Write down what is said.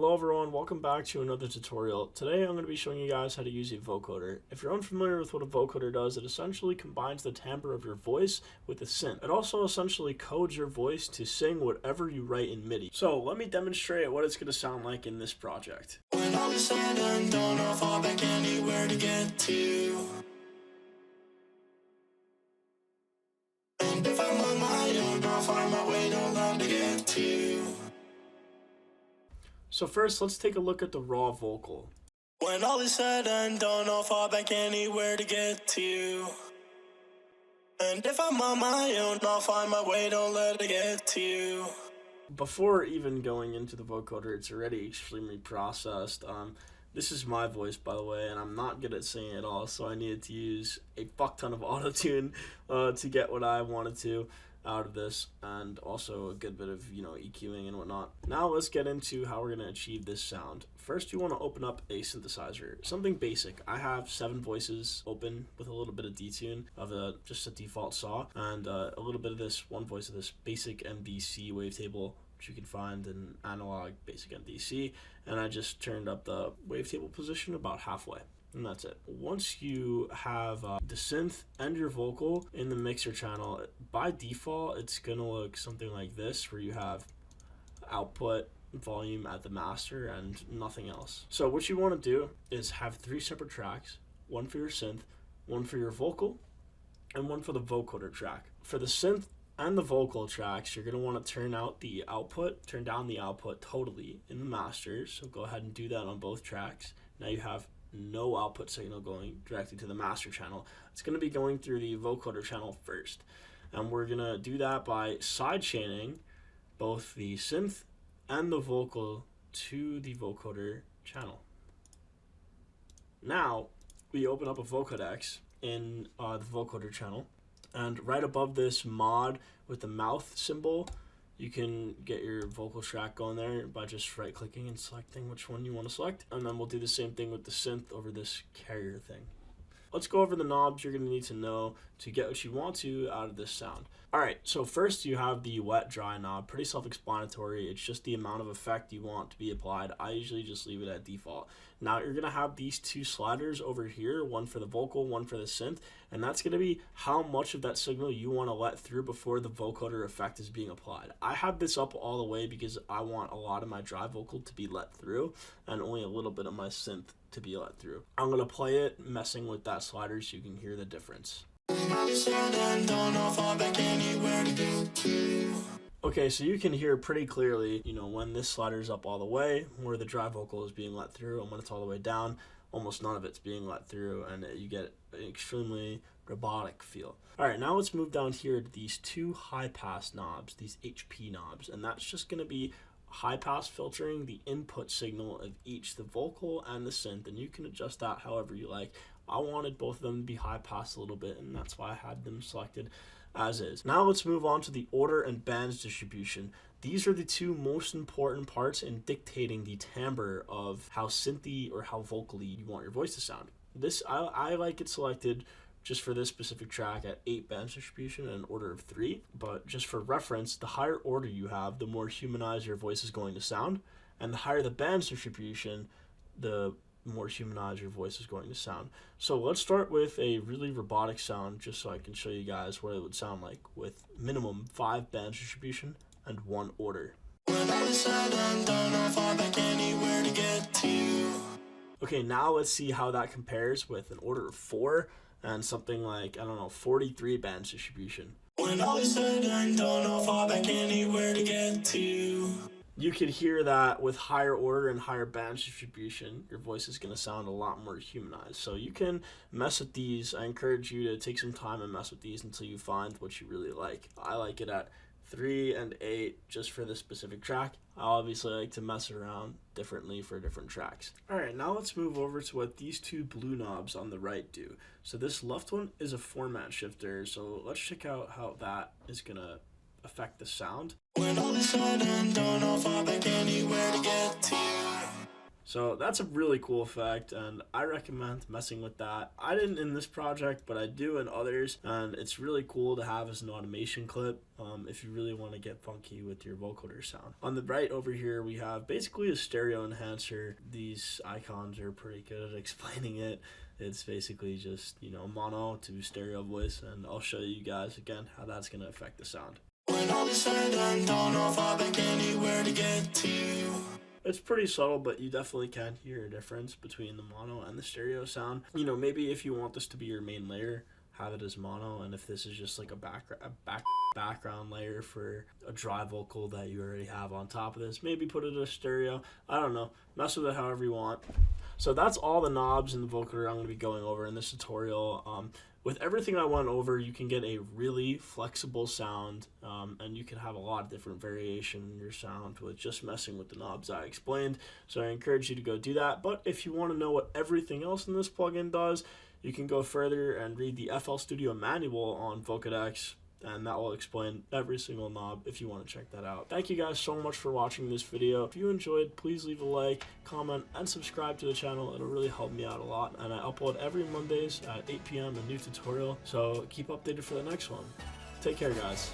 Hello everyone, welcome back to another tutorial. Today I'm going to be showing you guys how to use a vocoder. If you're unfamiliar with what a vocoder does, it essentially combines the timbre of your voice with a synth. It also essentially codes your voice to sing whatever you write in MIDI. So let me demonstrate what it's going to sound like in this project. When all is said and done, I'll fall back anywhere to get to. And if I'm on my own, I'll find my way to land to get to. So first, let's take a look at the raw vocal. When all is said and done, I'll fall back anywhere to get to. And if I'm on my own, I'll find my way, don't let it get to you. Before even going into the vocoder, it's already extremely processed. This is my voice, by the way, and I'm not good at singing at all, so I needed to use a fuck ton of auto-tune to get what I wanted to out of this, and also a good bit of, EQing and whatnot. Now let's get into how we're going to achieve this sound. First, you want to open up a synthesizer, something basic. I have 7 voices open with a little bit of detune of just a default saw, and a little bit of this, one voice of this basic MDC wavetable, which you can find in analog basic MDC, and I just turned up the wavetable position about halfway. And that's it. Once you have the synth and your vocal in the mixer channel, by default, it's gonna look something like this, where you have output volume at the master and nothing else. So what you wanna do is have 3 separate tracks, one for your synth, one for your vocal, and one for the vocoder track. For the synth and the vocal tracks, you're gonna wanna turn down the output totally in the master. So go ahead and do that on both tracks. Now you have no output signal going directly to the master channel. It's going to be going through the vocoder channel first, and we're going to do that by side chaining both the synth and the vocal to the vocoder channel. Now we open up a Vocodex in the vocoder channel, and right above this mod with the mouth symbol, you can get your vocal track going there by just right clicking and selecting which one you want to select, and then we'll do the same thing with the synth over this carrier thing. Let's go over the knobs you're going to need to know to get what you want to out of this sound. Alright, so first you have the wet dry knob, pretty self-explanatory. It's just the amount of effect you want to be applied. I usually just leave it at default. Now you're going to have these 2 sliders over here, one for the vocal, one for the synth, and that's going to be how much of that signal you want to let through before the vocoder effect is being applied. I have this up all the way because I want a lot of my dry vocal to be let through and only a little bit of my synth to be let through. I'm going to play it messing with that slider so you can hear the difference. Okay, so you can hear pretty clearly, when this slider is up all the way, where the dry vocal is being let through, and when it's all the way down, almost none of it's being let through, and you get an extremely robotic feel. Alright, now let's move down here to these 2 high pass knobs, these HP knobs, and that's just going to be high pass filtering the input signal of each, the vocal and the synth, and you can adjust that however you like. I wanted both of them to be high pass a little bit, and that's why I had them selected as is. Now let's move on to the order and bands distribution. These are the 2 most important parts in dictating the timbre of how synthy or how vocally you want your voice to sound. This, I like it selected just for this specific track at 8 bands distribution in an order of 3, but just for reference, the higher order you have, the more humanized your voice is going to sound, and the higher the bands distribution, the more humanized your voice is going to sound. So let's start with a really robotic sound, just so I can show you guys what it would sound like with minimum 5 bands distribution and 1 order. Okay, now let's see how that compares with an order of 4 and something like, 43 bands distribution. When all is said and done, I'll fall back anywhere to get to. You could hear that with higher order and higher bands distribution, your voice is going to sound a lot more humanized. So you can mess with these. I encourage you to take some time and mess with these until you find what you really like. I like it at 3 and 8 just for this specific track. I obviously like to mess around differently for different tracks. Alright, now let's move over to what these 2 blue knobs on the right do. So this left one is a format shifter, so let's check out how that is going to affect the sound. When all is said and done, I'll fall back anywhere to get to. So that's a really cool effect, and I recommend messing with that. I didn't in this project, but I do in others, and it's really cool to have as an automation clip if you really want to get funky with your vocoder sound. On the right over here, we have basically a stereo enhancer. These icons are pretty good at explaining it. It's basically just, you know, mono to stereo voice, and I'll show you guys again how that's going to affect the sound. When all is said and done, I'll fall back anywhere to get to you. It's pretty subtle, but you definitely can hear a difference between the mono and the stereo sound. You know, maybe if you want this to be your main layer, have it as mono, and if this is just like a background layer for a dry vocal that you already have on top of this, maybe put it as stereo. I don't know. Mess with it however you want. So that's all the knobs in the vocoder I'm going to be going over in this tutorial. With everything I went over, you can get a really flexible sound, and you can have a lot of different variation in your sound with just messing with the knobs I explained. So I encourage you to go do that. But if you want to know what everything else in this plugin does, you can go further and read the FL Studio manual on Vocodex, and that will explain every single knob if you want to check that out. Thank you guys so much for watching this video. If you enjoyed, please leave a like, comment, and subscribe to the channel. It'll really help me out a lot. And I upload every Mondays at 8 p.m. a new tutorial, so keep updated for the next one. Take care, guys.